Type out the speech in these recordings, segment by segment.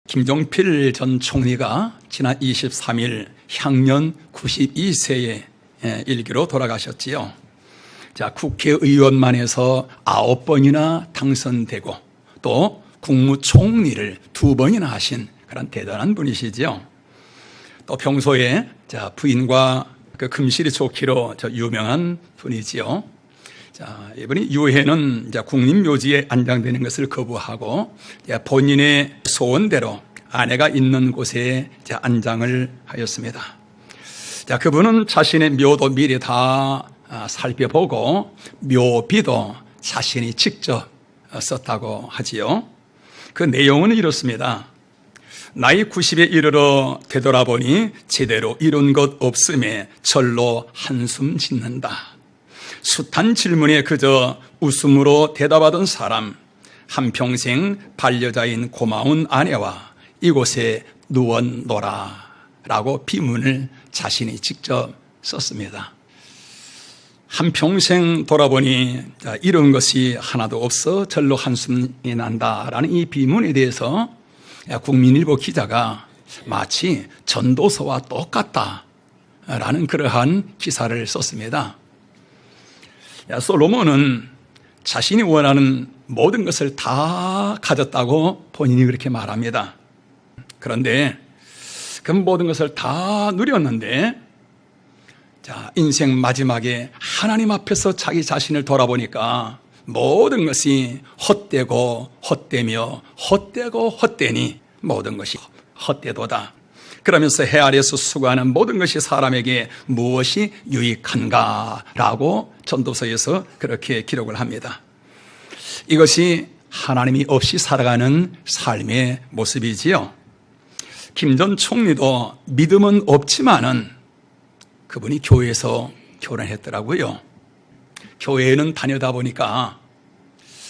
김종필 전 총리가 지난 23일 향년 92세의 일기로 돌아가셨지요. 자, 국회의원만 해서 9번이나 당선되고 또 국무총리를 2번이나 하신 그런 대단한 분이시죠. 또 평소에 부인과 그 금실이 좋기로 유명한 분이지요. 자, 이분이 유해는 국립묘지에 안장되는 것을 거부하고 본인의 소원대로 아내가 있는 곳에 안장을 하였습니다. 자, 그분은 자신의 묘도 미리 다 살펴보고 묘비도 자신이 직접 썼다고 하지요. 그 내용은 이렇습니다. 나이 90에 이르러 되돌아보니 제대로 이룬 것 없음에 절로 한숨 짓는다. 숱한 질문에 그저 웃음으로 대답하던 사람, 한평생 반려자인 고마운 아내와 이곳에 누웠노라 라고 비문을 자신이 직접 썼습니다. 한평생 돌아보니 이런 것이 하나도 없어 절로 한숨이 난다라는 이 비문에 대해서 국민일보 기자가 마치 전도서와 똑같다라는 그러한 기사를 썼습니다. 솔로몬은 자신이 원하는 모든 것을 다 가졌다고 본인이 그렇게 말합니다. 그런데 그 모든 것을 다 누렸는데 인생 마지막에 하나님 앞에서 자기 자신을 돌아보니까 모든 것이 헛되고 헛되며 헛되고 헛되니 모든 것이 헛되도다. 그러면서 해 아래에서 수고하는 모든 것이 사람에게 무엇이 유익한가라고 전도서에서 그렇게 기록을 합니다. 이것이 하나님이 없이 살아가는 삶의 모습이지요. 김 전 총리도 믿음은 없지만은 그분이 교회에서 결혼했더라고요. 교회에는 다니다 보니까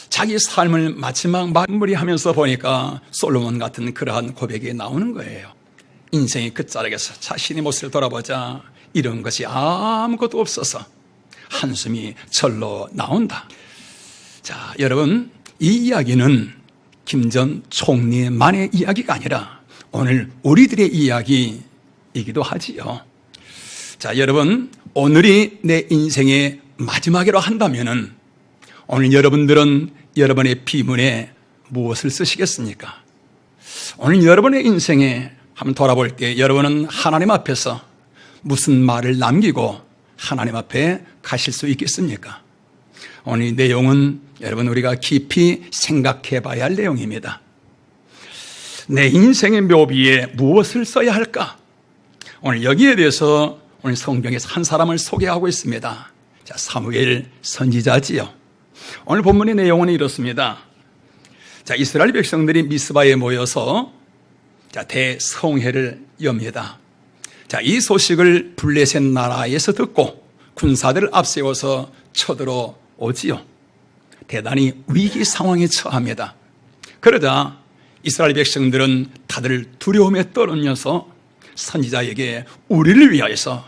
자기 삶을 마지막 마무리하면서 보니까 솔로몬 같은 그러한 고백이 나오는 거예요. 인생의 끝자락에서 자신의 모습을 돌아보자 이런 것이 아무것도 없어서 한숨이 절로 나온다. 자, 여러분, 이 이야기는 김 전 총리만의 이야기가 아니라 오늘 우리들의 이야기이기도 하지요. 자, 여러분, 오늘이 내 인생의 마지막이라 한다면은 오늘 여러분들은 여러분의 비문에 무엇을 쓰시겠습니까? 오늘 여러분의 인생에 한번 돌아볼 때 여러분은 하나님 앞에서 무슨 말을 남기고 하나님 앞에 가실 수 있겠습니까? 오늘 이 내용은 여러분 우리가 깊이 생각해 봐야 할 내용입니다. 내 인생의 묘비에 무엇을 써야 할까? 오늘 여기에 대해서 오늘 성경에서 한 사람을 소개하고 있습니다. 자, 사무엘 선지자지요. 오늘 본문의 내용은 이렇습니다. 자, 이스라엘 백성들이 미스바에 모여서 대성회를 엽니다. 자, 이 소식을 블레셋 나라에서 듣고 군사들을 앞세워서 쳐들어오지요. 대단히 위기 상황에 처합니다. 그러자 이스라엘 백성들은 다들 두려움에 떨면서 선지자에게 우리를 위하여서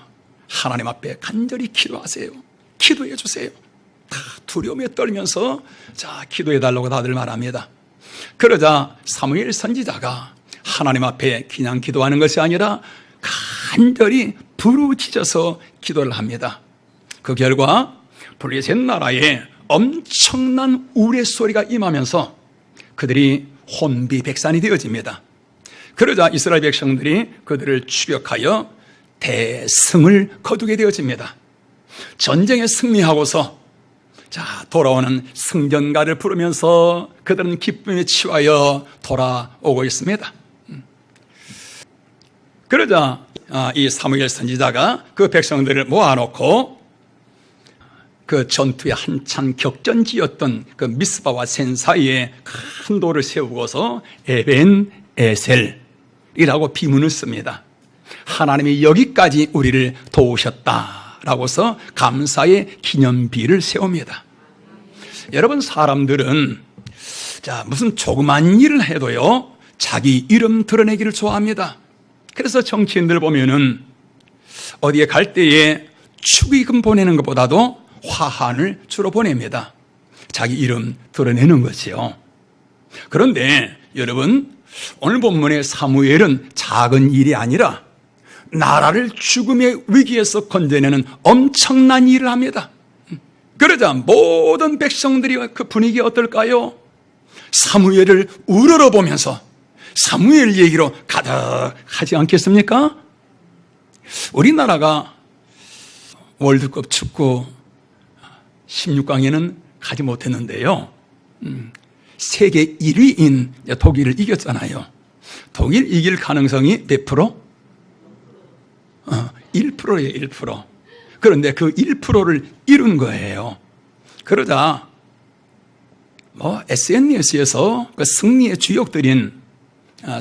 하나님 앞에 간절히 기도하세요. 기도해 주세요. 다 두려움에 떨면서 기도해 달라고 다들 말합니다. 그러자 사무엘 선지자가 하나님 앞에 그냥 기도하는 것이 아니라 간절히 부르짖어서 기도를 합니다. 그 결과 블레셋 나라에 엄청난 우레소리가 임하면서 그들이 혼비백산이 되어집니다. 그러자 이스라엘 백성들이 그들을 추격하여 대승을 거두게 되어집니다. 전쟁에 승리하고서 돌아오는 승전가를 부르면서 그들은 기쁨에 취하여 돌아오고 있습니다. 그러자 이 사무엘 선지자가 그 백성들을 모아놓고 그 전투에 한참 격전지였던 그 미스바와 센 사이에 큰 돌을 세우고서 에벤 에셀이라고 비문을 씁니다. 하나님이 여기까지 우리를 도우셨다라고서 감사의 기념비를 세웁니다. 여러분, 사람들은 무슨 조그만 일을 해도요 자기 이름 드러내기를 좋아합니다. 그래서 정치인들 보면은 어디에 갈 때에 축의금 보내는 것보다도 화환을 주로 보냅니다. 자기 이름 드러내는 거지요. 그런데 여러분, 오늘 본문의 사무엘은 작은 일이 아니라 나라를 죽음의 위기에서 건져내는 엄청난 일을 합니다. 그러자 모든 백성들이 그 분위기 어떨까요? 사무엘을 우러러보면서 사무엘 얘기로 가득하지 않겠습니까? 우리나라가 월드컵 축구 16강에는 가지 못했는데요. 세계 1위인 독일을 이겼잖아요. 독일 이길 가능성이 몇 프로? 1%예요, 1%. 그런데 그 1%를 이룬 거예요. 그러자 SNS에서 그 승리의 주역들인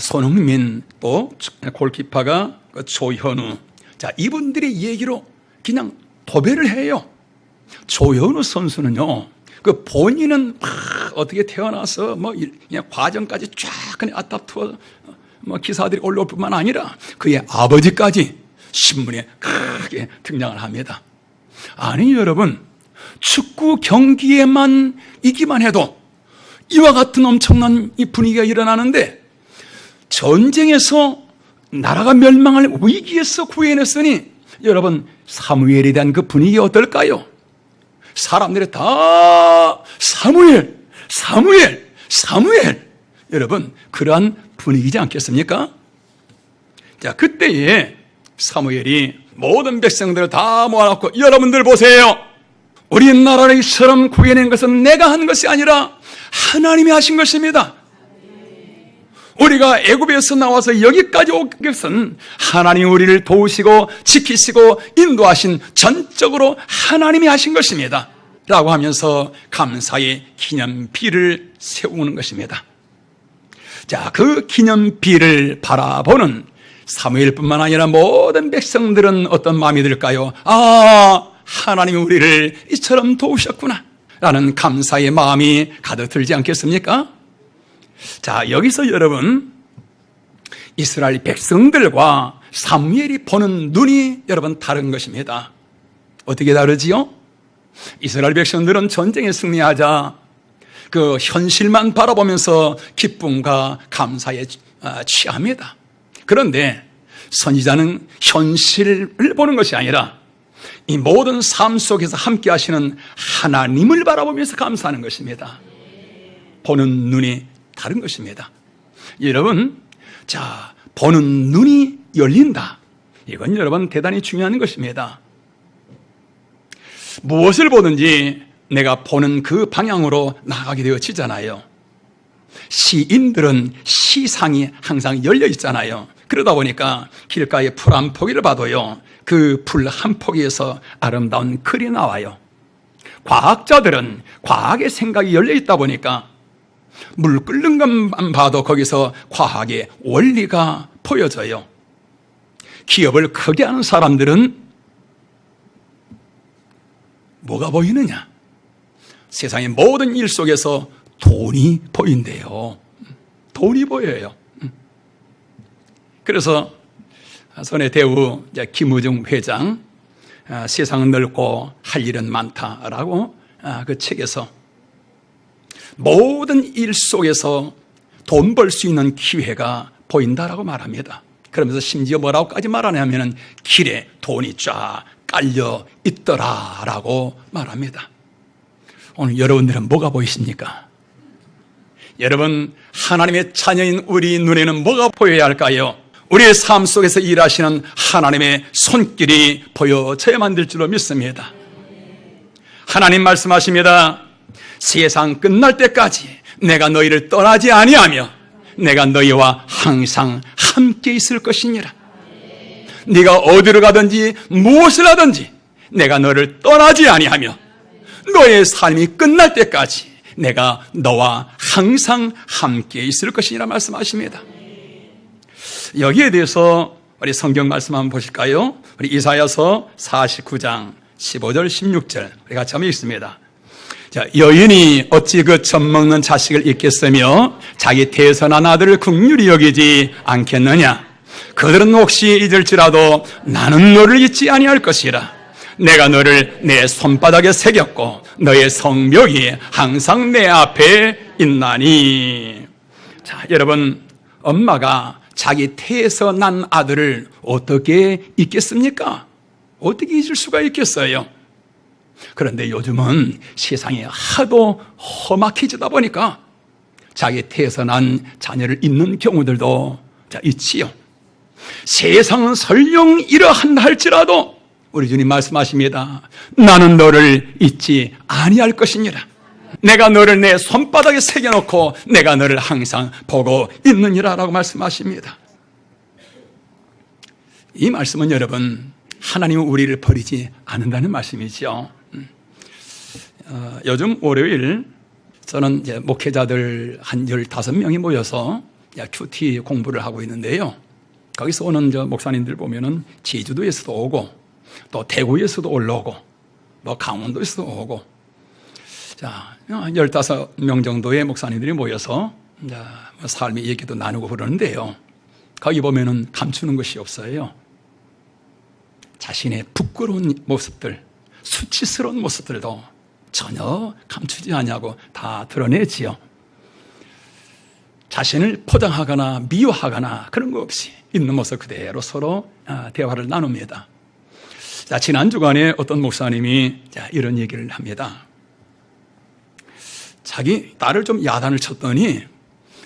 손흥민, 또 골키퍼가 조현우, 자, 이분들의 얘기로 그냥 도배를 해요. 조현우 선수는요, 그 본인은 막 어떻게 태어나서 그냥 과정까지 쫙 그냥 아따투어 기사들이 올라올 뿐만 아니라 그의 아버지까지 신문에 크게 등장을 합니다. 아니, 여러분, 축구 경기에만 이기만 해도 이와 같은 엄청난 이 분위기가 일어나는데, 전쟁에서 나라가 멸망할 위기에서 구해냈으니 여러분, 사무엘에 대한 그 분위기 어떨까요? 사람들이 다 사무엘, 사무엘, 사무엘. 여러분, 그러한 분위기지 않겠습니까? 자, 그때에 사무엘이 모든 백성들을 다 모아놓고, 여러분들 보세요. 우리 나라를 이처럼 구해낸 것은 내가 한 것이 아니라 하나님이 하신 것입니다. 우리가 애굽에서 나와서 여기까지 오게 것은 하나님이 우리를 도우시고 지키시고 인도하신, 전적으로 하나님이 하신 것입니다 라고 하면서 감사의 기념비를 세우는 것입니다. 자, 그 기념비를 바라보는 사무엘뿐만 아니라 모든 백성들은 어떤 마음이 들까요? 아, 하나님이 우리를 이처럼 도우셨구나 라는 감사의 마음이 가득 들지 않겠습니까? 자, 여기서 여러분, 이스라엘 백성들과 사무엘이 보는 눈이 여러분 다른 것입니다. 어떻게 다르지요? 이스라엘 백성들은 전쟁에 승리하자 그 현실만 바라보면서 기쁨과 감사에 취합니다. 그런데 선지자는 현실을 보는 것이 아니라 이 모든 삶 속에서 함께 하시는 하나님을 바라보면서 감사하는 것입니다. 보는 눈이 다른 것입니다. 여러분, 자, 보는 눈이 열린다. 이건 여러분 대단히 중요한 것입니다. 무엇을 보든지 내가 보는 그 방향으로 나가게 되어지잖아요. 시인들은 시상이 항상 열려 있잖아요. 그러다 보니까 길가에 풀 한 포기를 봐도요, 그 풀 한 포기에서 아름다운 글이 나와요. 과학자들은 과학의 생각이 열려 있다 보니까 물 끓는 것만 봐도 거기서 과학의 원리가 보여져요. 기업을 크게 하는 사람들은 뭐가 보이느냐? 세상의 모든 일 속에서 돈이 보인대요. 돈이 보여요. 그래서 손에 대우 김우중 회장, 세상은 넓고 할 일은 많다라고 그 책에서 모든 일 속에서 돈 벌 수 있는 기회가 보인다라고 말합니다. 그러면서 심지어 뭐라고까지 말하냐면은 길에 돈이 쫙 깔려 있더라라고 말합니다. 오늘 여러분들은 뭐가 보이십니까? 여러분, 하나님의 자녀인 우리 눈에는 뭐가 보여야 할까요? 우리의 삶 속에서 일하시는 하나님의 손길이 보여져야만 될 줄로 믿습니다. 하나님 말씀하십니다. 세상 끝날 때까지 내가 너희를 떠나지 아니하며 내가 너희와 항상 함께 있을 것이니라. 네가 어디로 가든지 무엇을 하든지 내가 너를 떠나지 아니하며 너의 삶이 끝날 때까지 내가 너와 항상 함께 있을 것이니라 말씀하십니다. 여기에 대해서 우리 성경 말씀 한번 보실까요? 우리 이사야서 49장 15절 16절 우리 같이 한번 읽습니다. 자, 여인이 어찌 그 젖먹는 자식을 잊겠으며 자기 태선한 아들을 긍휼히 여기지 않겠느냐? 그들은 혹시 잊을지라도 나는 너를 잊지 아니할 것이라. 내가 너를 내 손바닥에 새겼고 너의 성벽이 항상 내 앞에 있나니. 자, 여러분, 엄마가 자기 태에서 난 아들을 어떻게 잊겠습니까? 어떻게 잊을 수가 있겠어요? 그런데 요즘은 세상이 하도 험악해지다 보니까 자기 태에서 난 자녀를 잊는 경우들도 있지요. 세상은 설령 이러한다 할지라도 우리 주님 말씀하십니다. 나는 너를 잊지 아니할 것이니라. 내가 너를 내 손바닥에 새겨놓고 내가 너를 항상 보고 있느니라 라고 말씀하십니다. 이 말씀은 여러분, 하나님은 우리를 버리지 않는다는 말씀이죠. 요즘 월요일 저는 이제 목회자들 한 15명이 모여서 큐티 공부를 하고 있는데요. 거기서 오는 목사님들 보면은 제주도에서도 오고 또 대구에서도 올라오고 뭐 강원도에서도 오고, 자, 15명 정도의 목사님들이 모여서 삶의 얘기도 나누고 그러는데요. 거기 보면은 감추는 것이 없어요. 자신의 부끄러운 모습들, 수치스러운 모습들도 전혀 감추지 않냐고 다 드러내지요. 자신을 포장하거나 미워하거나 그런 거 없이 있는 모습 그대로 서로 대화를 나눕니다. 자, 지난 주간에 어떤 목사님이 이런 얘기를 합니다. 자기 딸을 좀 야단을 쳤더니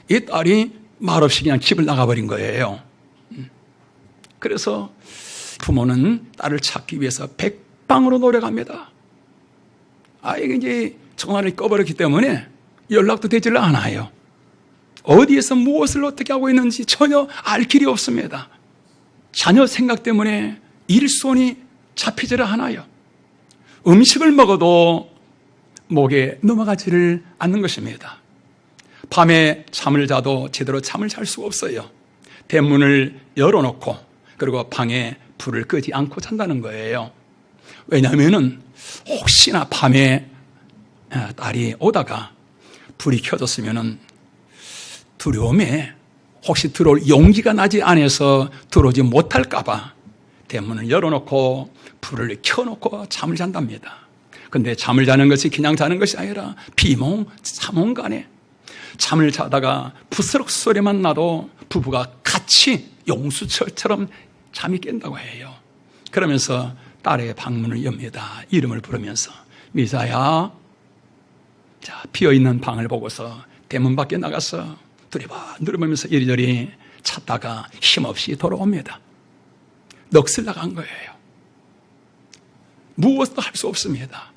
이 딸이 말없이 그냥 집을 나가버린 거예요. 그래서 부모는 딸을 찾기 위해서 백방으로 노력합니다. 아이가 이제 전화를 꺼버렸기 때문에 연락도 되질 않아요. 어디에서 무엇을 어떻게 하고 있는지 전혀 알 길이 없습니다. 자녀 생각 때문에 일손이 잡히질 않아요. 음식을 먹어도 목에 넘어가지를 않는 것입니다. 밤에 잠을 자도 제대로 잠을 잘 수가 없어요. 대문을 열어놓고 그리고 방에 불을 끄지 않고 잔다는 거예요. 왜냐하면 혹시나 밤에 딸이 오다가 불이 켜졌으면 두려움에 혹시 들어올 용기가 나지 않아서 들어오지 못할까 봐 대문을 열어놓고 불을 켜놓고 잠을 잔답니다. 근데 잠을 자는 것이 그냥 자는 것이 아니라 비몽사몽간에 잠을 자다가 부스럭 소리만 나도 부부가 같이 용수철처럼 잠이 깬다고 해요. 그러면서 딸의 방문을 엽니다. 이름을 부르면서 미사야. 자, 비어있는 방을 보고서 대문 밖에 나가서 두리번 누르면서 이리저리 찾다가 힘없이 돌아옵니다. 넋을 나간 거예요. 무엇도 할 수 없습니다.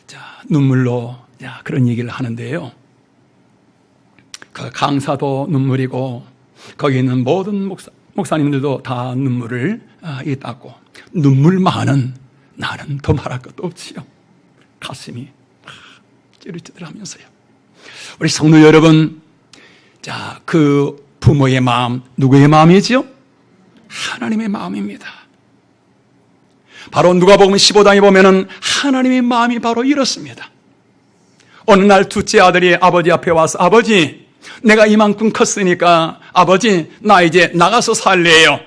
자, 눈물로 그런 얘기를 하는데요. 그 강사도 눈물이고 거기 있는 모든 목사님들도 다 눈물을 닦고 눈물만은 나는 더 말할 것도 없지요. 가슴이 찌릿찌릿하면서요. 우리 성도 여러분, 자, 그 부모의 마음 누구의 마음이지요? 하나님의 마음입니다. 바로 누가복음 15장에 보면은 하나님의 마음이 바로 이렇습니다. 어느 날 둘째 아들이 아버지 앞에 와서 아버지, 내가 이만큼 컸으니까 아버지 나 이제 나가서 살래요.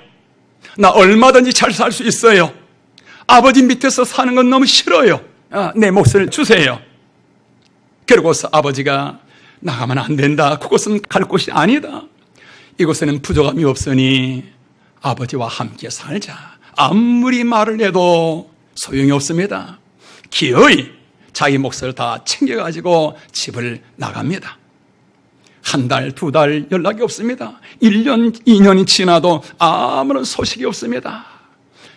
나 얼마든지 잘 살 수 있어요. 아버지 밑에서 사는 건 너무 싫어요. 내 몫을 주세요. 그러고서 아버지가 나가면 안 된다. 그곳은 갈 곳이 아니다. 이곳에는 부족함이 없으니 아버지와 함께 살자. 아무리 말을 해도 소용이 없습니다. 기어이 자기 몫을 다 챙겨가지고 집을 나갑니다. 한 달, 2달 연락이 없습니다. 1년, 2년이 지나도 아무런 소식이 없습니다.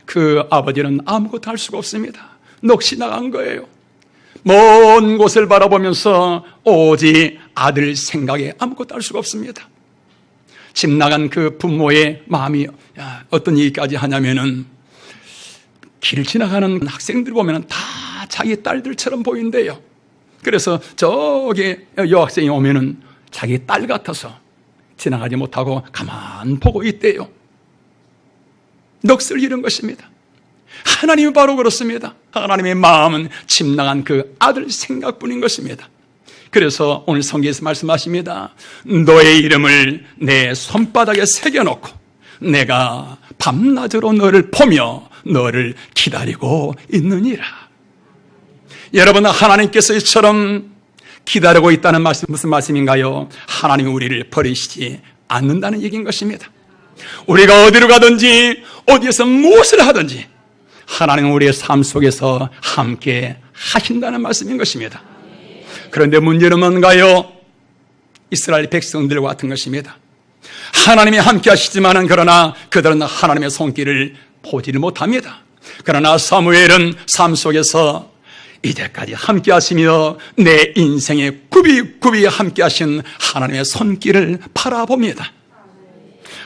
그 아버지는 아무것도 할 수가 없습니다. 넋이 나간 거예요. 먼 곳을 바라보면서 오직 아들 생각에 아무것도 할 수가 없습니다. 집 나간 그 부모의 마음이 어떤 얘기까지 하냐면은 길 지나가는 학생들 보면 다 자기 딸들처럼 보인대요. 그래서 저기 여학생이 오면은 자기 딸 같아서 지나가지 못하고 가만 보고 있대요. 넋을 잃은 것입니다. 하나님이 바로 그렇습니다. 하나님의 마음은 집 나간 그 아들 생각뿐인 것입니다. 그래서 오늘 성경에서 말씀하십니다. 너의 이름을 내 손바닥에 새겨놓고 내가 밤낮으로 너를 보며 너를 기다리고 있느니라. 여러분, 하나님께서 이처럼 기다리고 있다는 말씀, 무슨 말씀인가요? 하나님이 우리를 버리시지 않는다는 얘기인 것입니다. 우리가 어디로 가든지 어디에서 무엇을 하든지 하나님은 우리의 삶 속에서 함께 하신다는 말씀인 것입니다. 그런데 문제는 뭔가요? 이스라엘 백성들과 같은 것입니다. 하나님이 함께 하시지만은 그러나 그들은 하나님의 손길을 보지를 못합니다. 그러나 사무엘은 삶 속에서 이제까지 함께 하시며 내 인생에 굽이굽이 함께 하신 하나님의 손길을 바라봅니다.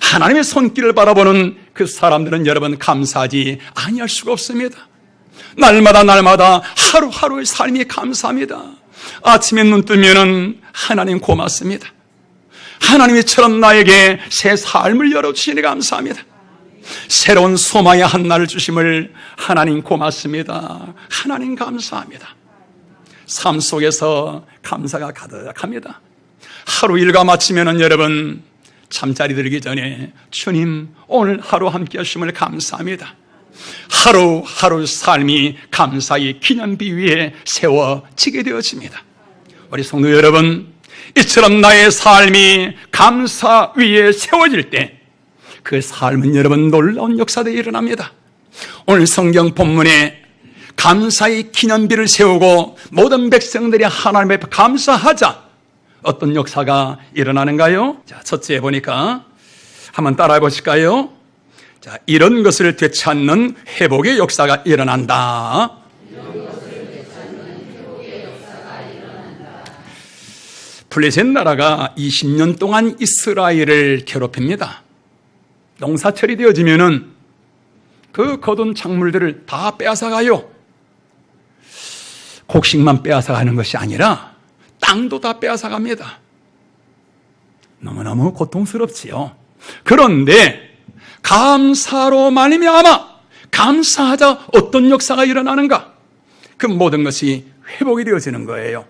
하나님의 손길을 바라보는 그 사람들은 여러분 감사하지 아니할 수가 없습니다. 날마다 하루하루의 삶이 감사합니다. 아침에 눈 뜨면은 하나님 고맙습니다. 하나님이처럼 나에게 새 삶을 열어주시니 감사합니다. 새로운 소망의 한날을 주심을 하나님 고맙습니다. 하나님 감사합니다. 삶 속에서 감사가 가득합니다. 하루 일과 마치면은 여러분 잠자리 들기 전에 주님 오늘 하루 함께 하심을 감사합니다. 하루하루 삶이 감사의 기념비 위에 세워지게 되어집니다. 우리 성도 여러분, 이처럼 나의 삶이 감사 위에 세워질 때 그 삶은 여러분 놀라운 역사들이 일어납니다. 오늘 성경 본문에 감사의 기념비를 세우고 모든 백성들이 하나님 앞에 감사하자 어떤 역사가 일어나는가요? 자, 첫째 보니까 한번 따라해 보실까요? 자, 이런 것을 되찾는 회복의 역사가 일어난다. 블레셋 나라가 20년 동안 이스라엘을 괴롭힙니다. 농사철이 되어지면은 그 거둔 작물들을 다 빼앗아가요. 곡식만 빼앗아가는 것이 아니라 땅도 다 빼앗아갑니다. 너무너무 고통스럽지요. 그런데 감사로 말미암아 감사하자 어떤 역사가 일어나는가? 그 모든 것이 회복이 되어지는 거예요.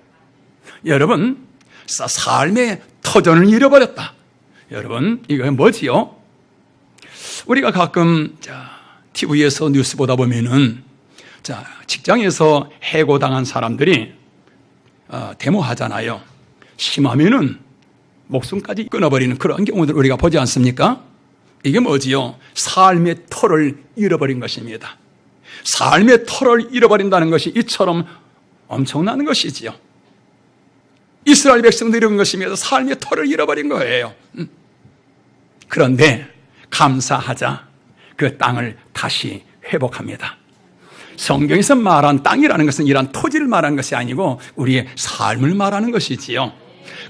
여러분, 삶의 터전을 잃어버렸다. 여러분, 이거 뭐지요? 우리가 가끔 TV에서 뉴스 보다 보면은 직장에서 해고당한 사람들이 데모하잖아요. 심하면은 목숨까지 끊어버리는 그런 경우들 우리가 보지 않습니까? 이게 뭐지요? 삶의 터를 잃어버린 것입니다. 삶의 터를 잃어버린다는 것이 이처럼 엄청난 것이지요. 이스라엘 백성들이 이런 것입니다. 삶의 터를 잃어버린 거예요. 그런데 감사하자 그 땅을 다시 회복합니다. 성경에서 말한 땅이라는 것은 이런 토지를 말하는 것이 아니고 우리의 삶을 말하는 것이지요.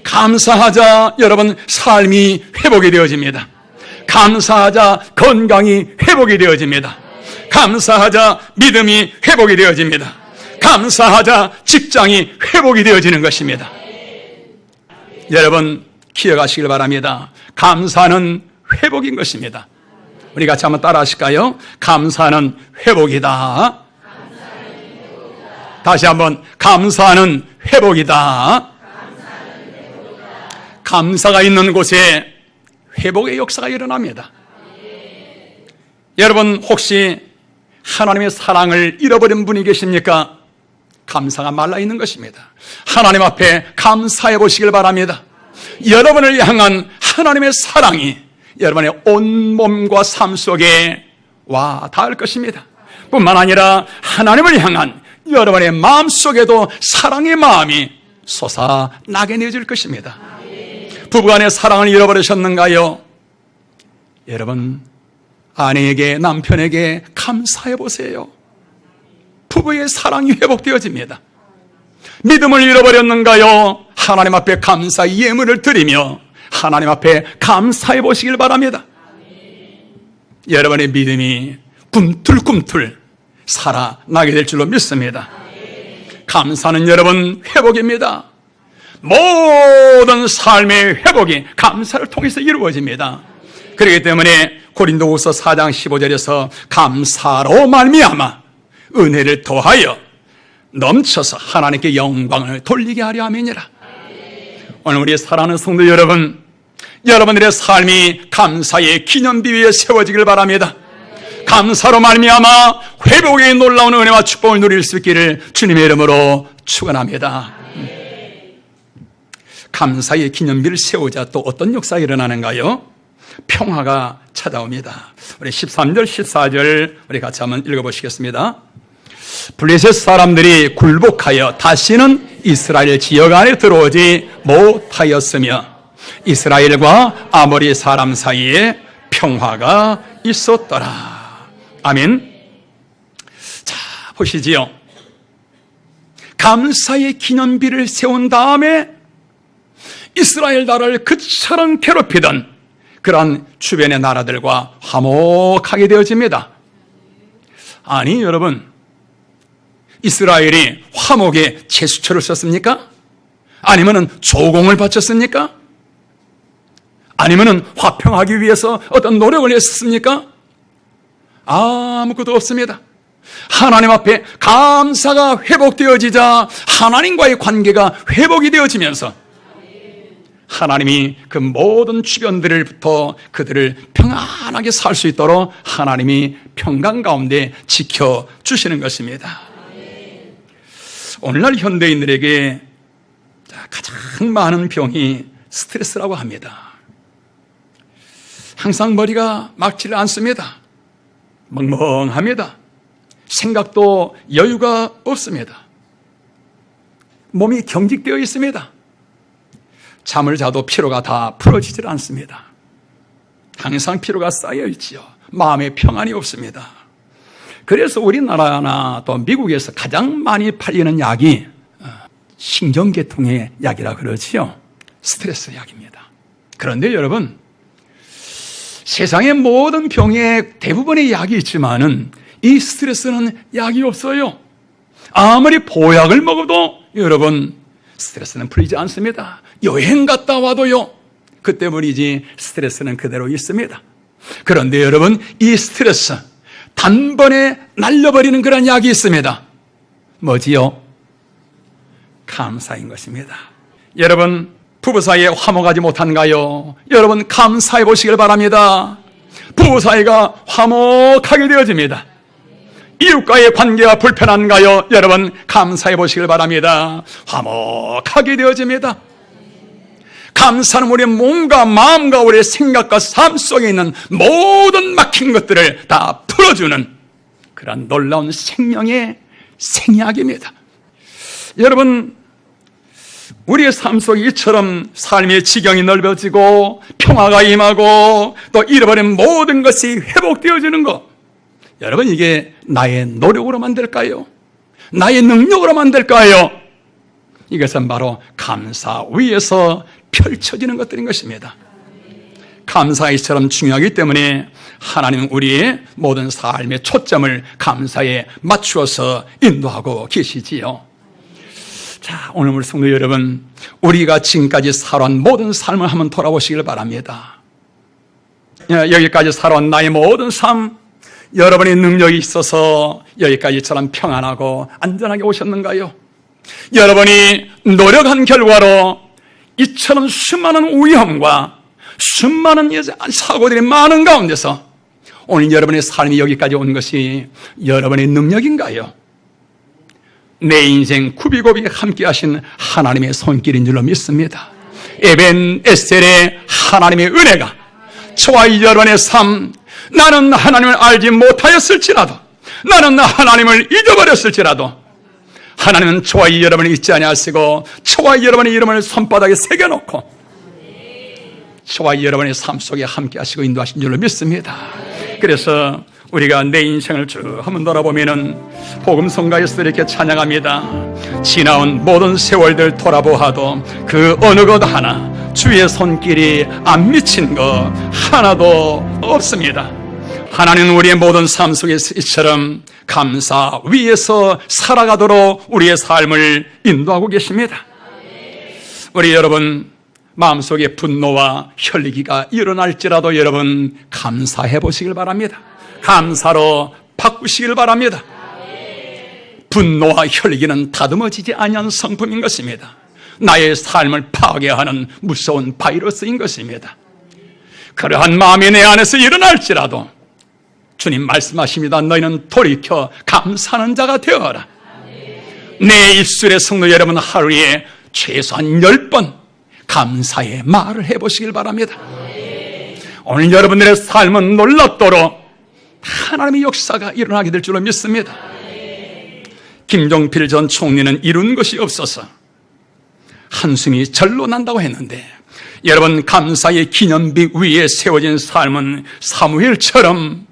감사하자 여러분 삶이 회복이 되어집니다. 감사하자 건강이 회복이 되어집니다. 감사하자 믿음이 회복이 되어집니다. 감사하자 직장이 회복이 되어지는 것입니다. 여러분 기억하시길 바랍니다. 감사는 회복인 것입니다. 우리 같이 한번 따라 하실까요? 감사는 회복이다. 다시 한번 감사는 회복이다. 감사가 있는 곳에 회복의 역사가 일어납니다. 여러분 혹시 하나님의 사랑을 잃어버린 분이 계십니까? 감사가 말라있는 것입니다. 하나님 앞에 감사해 보시길 바랍니다. 여러분을 향한 하나님의 사랑이 여러분의 온몸과 삶 속에 와 닿을 것입니다. 뿐만 아니라 하나님을 향한 여러분의 마음 속에도 사랑의 마음이 솟아나게 내어질 것입니다. 부부간의 사랑을 잃어버리셨는가요? 여러분 아내에게 남편에게 감사해 보세요. 부부의 사랑이 회복되어집니다. 믿음을 잃어버렸는가요? 하나님 앞에 감사의 예물을 드리며 하나님 앞에 감사해 보시길 바랍니다. 여러분의 믿음이 꿈틀꿈틀 살아나게 될 줄로 믿습니다. 감사는 여러분 회복입니다. 모든 삶의 회복이 감사를 통해서 이루어집니다. 그렇기 때문에 고린도후서 4장 15절에서 감사로 말미암아 은혜를 더하여 넘쳐서 하나님께 영광을 돌리게 하려 함이니라. 오늘 우리 사랑하는 성도 여러분, 여러분들의 삶이 감사의 기념비 위에 세워지길 바랍니다. 감사로 말미암아 회복의 놀라운 은혜와 축복을 누릴 수 있기를 주님의 이름으로 축원합니다. 감사의 기념비를 세우자 또 어떤 역사가 일어나는가요? 평화가 찾아옵니다. 우리 13절, 14절 우리 같이 한번 읽어보시겠습니다. 블레셋 사람들이 굴복하여 다시는 이스라엘 지역 안에 들어오지 못하였으며 이스라엘과 아모리 사람 사이에 평화가 있었더라. 아멘. 자, 보시지요. 감사의 기념비를 세운 다음에 이스라엘 나라를 그처럼 괴롭히던 그러한 주변의 나라들과 화목하게 되어집니다. 아니 여러분, 이스라엘이 화목에 제수처를 썼습니까? 아니면 조공을 바쳤습니까? 아니면 화평하기 위해서 어떤 노력을 했습니까? 아무것도 없습니다. 하나님 앞에 감사가 회복되어지자 하나님과의 관계가 회복이 되어지면서 하나님이 그 모든 주변들부터 그들을 평안하게 살 수 있도록 하나님이 평강 가운데 지켜주시는 것입니다. 오늘날 현대인들에게 가장 많은 병이 스트레스라고 합니다. 항상 머리가 막지를 않습니다. 멍멍합니다. 생각도 여유가 없습니다. 몸이 경직되어 있습니다. 잠을 자도 피로가 다 풀어지질 않습니다. 항상 피로가 쌓여 있지요. 마음에 평안이 없습니다. 그래서 우리나라나 또 미국에서 가장 많이 팔리는 약이 신경계통의 약이라 그러지요. 스트레스 약입니다. 그런데 여러분, 세상의 모든 병에 대부분의 약이 있지만은 이 스트레스는 약이 없어요. 아무리 보약을 먹어도 여러분 스트레스는 풀리지 않습니다. 여행 갔다 와도요, 그 때문이지 스트레스는 그대로 있습니다. 그런데 여러분, 이 스트레스 단번에 날려버리는 그런 약이 있습니다. 뭐지요? 감사인 것입니다. 여러분, 부부 사이에 화목하지 못한가요? 여러분 감사해 보시길 바랍니다. 부부 사이가 화목하게 되어집니다. 이웃과의 관계가 불편한가요? 여러분 감사해 보시길 바랍니다. 화목하게 되어집니다. 감사는 우리의 몸과 마음과 우리의 생각과 삶 속에 있는 모든 막힌 것들을 다 풀어주는 그런 놀라운 생명의 생약입니다. 여러분, 우리의 삶 속에 이처럼 삶의 지경이 넓어지고 평화가 임하고 또 잃어버린 모든 것이 회복되어지는 것, 여러분 이게 나의 노력으로 만들까요? 나의 능력으로 만들까요? 이것은 바로 감사 위에서 펼쳐지는 것들인 것입니다. 감사가 이처럼 중요하기 때문에 하나님은 우리의 모든 삶의 초점을 감사에 맞추어서 인도하고 계시지요. 자, 오늘 우리 성도 여러분, 우리가 지금까지 살아온 모든 삶을 한번 돌아보시길 바랍니다. 여기까지 살아온 나의 모든 삶, 여러분의 능력이 있어서 여기까지처럼 평안하고 안전하게 오셨는가요? 여러분이 노력한 결과로 이처럼 수많은 위험과 수많은 사고들이 많은 가운데서 오늘 여러분의 삶이 여기까지 온 것이 여러분의 능력인가요? 내 인생 구비고비 함께 하신 하나님의 손길인 줄로 믿습니다. 에벤 에셀의 하나님의 은혜가 저와 여러분의 삶, 나는 하나님을 알지 못하였을지라도, 나는 하나님을 잊어버렸을지라도 하나님은 저와 여러분을 잊지 아니하시고 저와 여러분의 이름을 손바닥에 새겨놓고 저와 여러분의 삶 속에 함께 하시고 인도하신 줄로 믿습니다. 그래서 우리가 내 인생을 쭉 한번 돌아보면은 복음성가에서 이렇게 찬양합니다. 지나온 모든 세월들 돌아보아도 그 어느 것 하나 주의 손길이 안 미친 것 하나도 없습니다. 하나님은 우리의 모든 삶 속에서 이처럼 감사 위에서 살아가도록 우리의 삶을 인도하고 계십니다. 우리 여러분 마음속에 분노와 혈기가 일어날지라도 여러분 감사해 보시길 바랍니다. 감사로 바꾸시길 바랍니다. 분노와 혈기는 다듬어지지 아니한 성품인 것입니다. 나의 삶을 파괴하는 무서운 바이러스인 것입니다. 그러한 마음이 내 안에서 일어날지라도 주님 말씀하십니다. 너희는 돌이켜 감사하는 자가 되어라. 내 입술의 성도 여러분, 하루에 최소한 10번 감사의 말을 해보시길 바랍니다. 오늘 여러분들의 삶은 놀랍도록 하나님의 역사가 일어나게 될 줄로 믿습니다. 김종필 전 총리는 이룬 것이 없어서 한숨이 절로 난다고 했는데, 여러분, 감사의 기념비 위에 세워진 삶은 사무엘처럼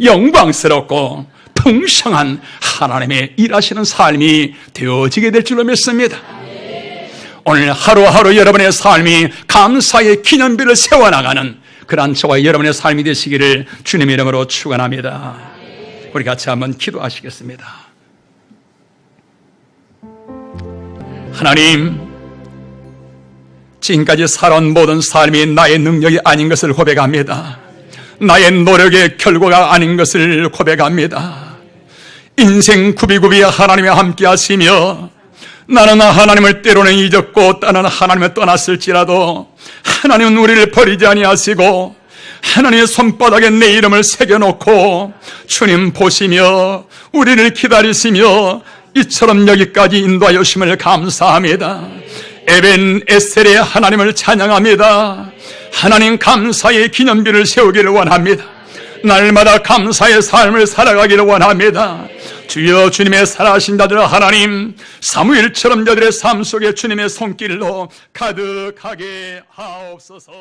영광스럽고 풍성한 하나님의 일하시는 삶이 되어지게 될 줄로 믿습니다. 오늘 하루하루 여러분의 삶이 감사의 기념비를 세워나가는 그러한 저와 여러분의 삶이 되시기를 주님의 이름으로 축원합니다. 우리 같이 한번 기도하시겠습니다. 하나님, 지금까지 살아온 모든 삶이 나의 능력이 아닌 것을 고백합니다. 나의 노력의 결과가 아닌 것을 고백합니다. 인생 굽이굽이 하나님과 함께 하시며, 나는 하나님을 때로는 잊었고 다른 하나님을 떠났을지라도 하나님은 우리를 버리지 아니하시고 하나님의 손바닥에 내 이름을 새겨놓고 주님 보시며 우리를 기다리시며 이처럼 여기까지 인도하여 주심을 감사합니다. 에벤 에셀의 하나님을 찬양합니다. 하나님, 감사의 기념비를 세우기를 원합니다. 날마다 감사의 삶을 살아가기를 원합니다. 주여, 주님의 살아신 자들 하나님, 사무엘처럼 저들의 삶 속에 주님의 손길로 가득하게 하옵소서.